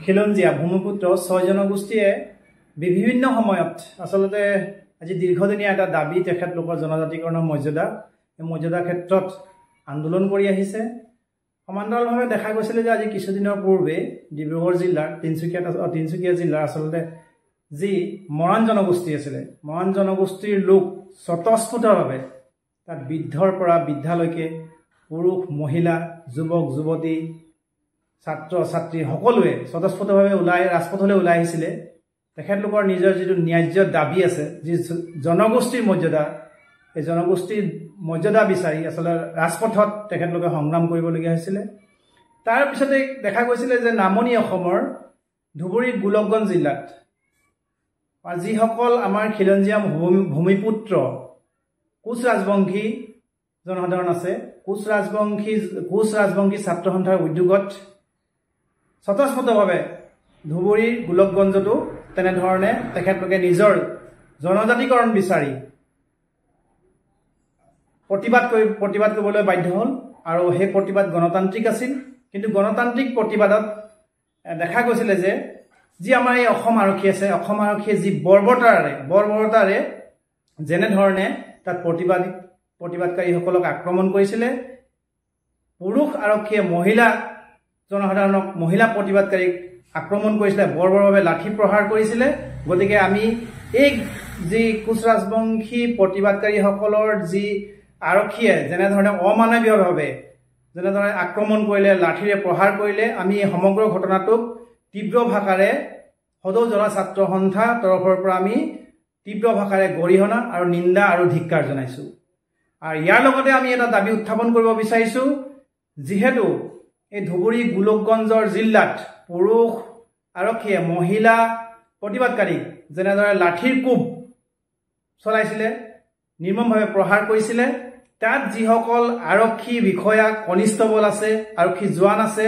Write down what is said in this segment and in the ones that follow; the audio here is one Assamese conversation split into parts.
খিলঞ্জীয়া ভূমিপুত্ৰ 6 জনগোষ্ঠীয়ে বিভিন্ন সময়ত আচলতে আজি দীৰ্ঘদিনীয়া এটা দাবী তেখেতলোকৰ জনজাতিকৰণৰ মৰ্যাদা এই মৰ্যাদাৰ ক্ষেত্ৰত আন্দোলন কৰি আহিছে সমান্তৰালভাৱে দেখা গৈছিল যে আজি কিছুদিনৰ পূৰ্বে ডিব্ৰুগড় জিলাৰ তিনচুকীয়া জিলাৰ আচলতে যি মৰাণ জনগোষ্ঠী আছিল মৰাণ জনগোষ্ঠীৰ লোক স্বতঃস্ফূৰ্তভাৱে তাত বৃদ্ধৰ পৰা বৃদ্ধালৈকে পুৰুষ মহিলা যুৱক যুৱতী ছাত্ৰ ছাত্ৰী সকলোৱে স্বতঃস্ফূৰ্তভাৱে ৰাজপথলৈ ওলাই আহিছিল তেখেতলোকৰ নিজৰ যিটো ন্যায্য দাবী আছে যি জনগোষ্ঠীৰ মৰ্যাদা এই জনগোষ্ঠীৰ মৰ্যাদা বিচাৰি আচলতে ৰাজপথত তেখেতলোকে সংগ্ৰাম কৰিবলগীয়া হৈছিল তাৰ পিছতে দেখা গৈছিল যে নামনি অসমৰ ধুবুৰী গোলকগঞ্জ জিলাত যিসকল আমাৰ খিলঞ্জীয়া ভূমিপুত্ৰ কোচ ৰাজবংশী জনসাধাৰণ আছে কোচ ৰাজবংশী ছাত্ৰ সন্থাৰ উদ্যোগত স্বতঃস্ফূৰ্তভাৱে ধুবুৰীৰ গোলকগঞ্জতো তেনেধৰণে তেখেতলোকে নিজৰ জনজাতিকৰণ বিচাৰি প্ৰতিবাদ কৰিবলৈ বাধ্য হ'ল আৰু সেই প্ৰতিবাদ গণতান্ত্ৰিক আছিল কিন্তু গণতান্ত্ৰিক প্ৰতিবাদত দেখা গৈছিল যে যি আমাৰ এই অসম আৰক্ষী আছে অসম আৰক্ষীয়ে যি বৰ্বৰতাৰে যেনেধৰণে তাত প্ৰতিবাদকাৰীসকলক আক্ৰমণ কৰিছিল পুৰুষ আৰক্ষীয়ে মহিলা জনসাধাৰণক মহিলা প্ৰতিবাদকাৰীক আক্ৰমণ কৰিছিল বৰ্বৰভাৱে লাঠি প্ৰহাৰ কৰিছিল গতিকে আমি এই যি কোচ ৰাজবংশী প্ৰতিবাদকাৰীসকলৰ যি আৰক্ষীয়ে যেনেধৰণে অমানৱীয়ভাৱে যেনেধৰণে আক্ৰমণ কৰিলে লাঠিৰে প্ৰহাৰ কৰিলে আমি এই সমগ্ৰ ঘটনাটোক তীব্ৰ ভাষাৰে সদৌ জলা ছাত্ৰ সন্থা তৰফৰ পৰা আমি তীব্ৰ ভাষাৰে গৰিহণা আৰু নিন্দা আৰু ধিক্কাৰ জনাইছোঁ আৰু ইয়াৰ লগতে আমি এটা দাবী উত্থাপন কৰিব বিচাৰিছোঁ যিহেতু এই ধুবুৰী গোলকগঞ্জৰ জিলাত পুৰুষ আৰক্ষীয়ে মহিলা প্ৰতিবাদকাৰীক যেনেদৰে লাঠিৰ কোব চলাইছিলে নিৰ্মমভাৱে প্ৰহাৰ কৰিছিলে তাত যিসকল আৰক্ষী বিষয়া কনিষ্টবল আছে আৰক্ষী জোৱান আছে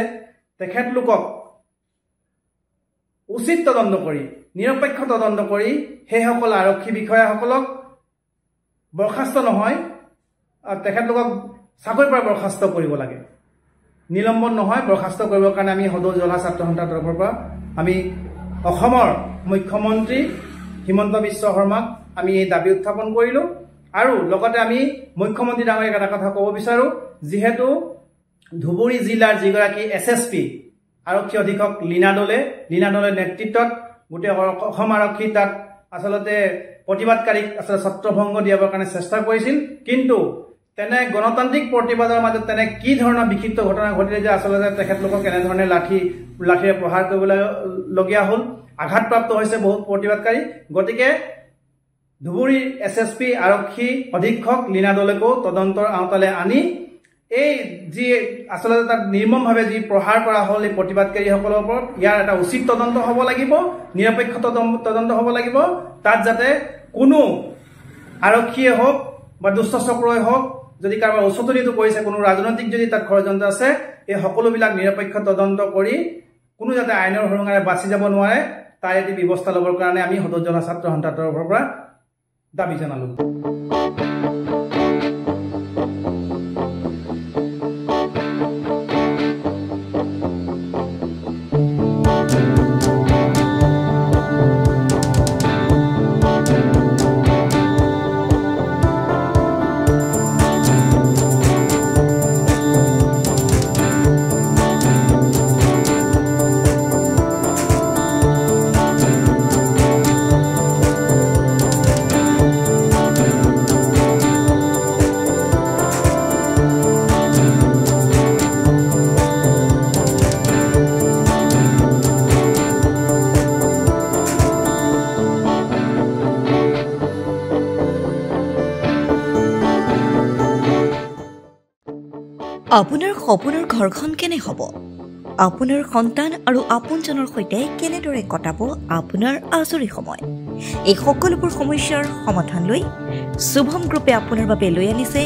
তেখেতলোকক উচিত তদন্ত কৰি নিৰপেক্ষ তদন্ত কৰি সেইসকল আৰক্ষী বিষয়াসকলক বৰখাস্ত নহয় তেখেতলোকক চাকৰিৰ পৰা বৰখাস্ত কৰিব লাগে নিলম্বন নহয় বৰখাস্ত কৰিবৰ কাৰণে আমি সদৌ জলা ছাত্ৰ সন্থাৰ তৰফৰ পৰা আমি অসমৰ মুখ্যমন্ত্ৰী হিমন্ত বিশ্ব শৰ্মাক আমি এই দাবী উত্থাপন কৰিলোঁ আৰু লগতে আমি মুখ্যমন্ত্ৰী ডাঙৰীয়াক এটা কথা ক'ব বিচাৰোঁ যিহেতু ধুবুৰী জিলাৰ যিগৰাকী SSP আৰক্ষী অধীক্ষক লীনা দলে নেতৃত্বত গোটেই অসম আৰক্ষী তাত আচলতে প্ৰতিবাদকাৰীক আচলতে ছত্ৰভংগ দিয়াবৰ কাৰণে চেষ্টা কৰিছিল কিন্তু তেনে গণতান্ত্ৰিক প্ৰতিবাদৰ মাজত তেনে কি ধৰণৰ বিক্ষিপ্ত ঘটনা ঘটিলে যে আচলতে তেখেতলোকক এনেধৰণে লাঠিৰে প্ৰহাৰ কৰিবলগীয়া হ'ল আঘাতপ্ৰাপ্ত হৈছে বহুত প্ৰতিবাদকাৰী গতিকে ধুবুৰীৰ SSP আৰক্ষী অধীক্ষক লীনা দলেকো তদন্তৰ আওতালে আনি এই যি আচলতে তাত নিৰ্মমভাৱে যি প্ৰহাৰ কৰা হ'ল এই প্ৰতিবাদকাৰীসকলৰ ওপৰত ইয়াৰ এটা উচিত তদন্ত হ'ব লাগিব নিৰপেক্ষ তদন্ত হ'ব লাগিব তাত যাতে কোনো আৰক্ষীয়ে হওক বা দুষ্ট চক্ৰই হওক যদি কাৰোবাৰ উচতনিটো কৰিছে কোনো ৰাজনৈতিক যদি তাত ষড়যন্ত্ৰ আছে এই সকলোবিলাক নিৰপেক্ষ তদন্ত কৰি কোনো যাতে আইনৰ সুৰঙাৰে বাচি যাব নোৱাৰে তাৰ এটি ব্যৱস্থা ল'বৰ কাৰণে আমি সদৌ জলা ছাত্ৰ সন্থাৰ তৰফৰ পৰা দাবী জনালোঁ আপোনাৰ সপোনৰ ঘৰখন কেনে হ'ব আপোনাৰ সন্তান আৰু আপোনজনৰ সৈতে কেনেদৰে কটাব আপোনাৰ আজৰি সময় এই সকলোবোৰ সমস্যাৰ সমাধান লৈ শুভম গ্ৰুপে আপোনাৰ বাবে লৈ আনিছে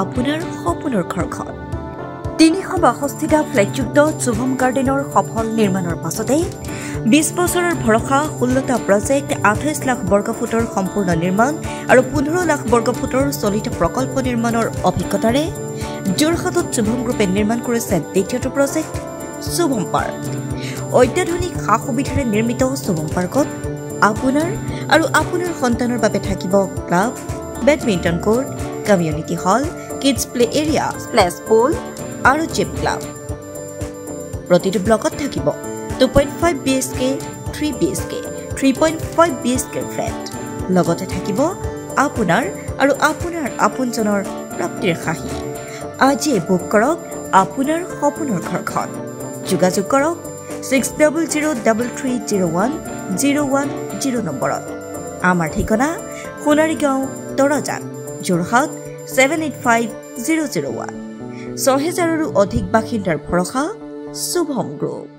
আপোনাৰ সপোনৰ ঘৰখন 362টা ফ্লেটযুক্ত শুভম গাৰ্ডেনৰ সফল নিৰ্মাণৰ পাছতে 20 বছৰৰ ভৰসা 16টা প্ৰজেক্ট 28 লাখ বৰ্গফুটৰ সম্পূৰ্ণ নিৰ্মাণ আৰু 15 লাখ বৰ্গফুটৰ চলিত প্ৰকল্প নিৰ্মাণৰ অভিজ্ঞতাৰে যোৰহাটত শুভম গ্ৰুপে নিৰ্মাণ কৰিছে দ্বিতীয়টো প্ৰজেক্ট শুভম পাৰ্ক অত্যাধুনিক সা সুবিধাৰে নিৰ্মিত শুভম পাৰ্কত আপোনাৰ আৰু আপোনাৰ সন্তানৰ বাবে থাকিব club, badminton court, community hall, kids play area, splash pool আৰু জিম ক্লাব। প্ৰতিটো ব্লকত থাকিব 2.5 BHK, 3 BHK, 3.5 BHK ফ্লেট। লগতে থাকিব আপোনাৰ আৰু আপোনাৰ আপোনজনৰ প্ৰাপ্তিৰ সাহী। আজিয়ে বুক কৰক আপোনাৰ সপোনৰ ঘৰখন। যোগাযোগ কৰক 6003301010 নম্বৰত। আমাৰ ঠিকনা সোণাৰীগাঁও, তৰজান, যোৰহাট 785001। 6000ৰো অধিক বাসিন্দাৰ ভৰসা শুভম গ্ৰুপ।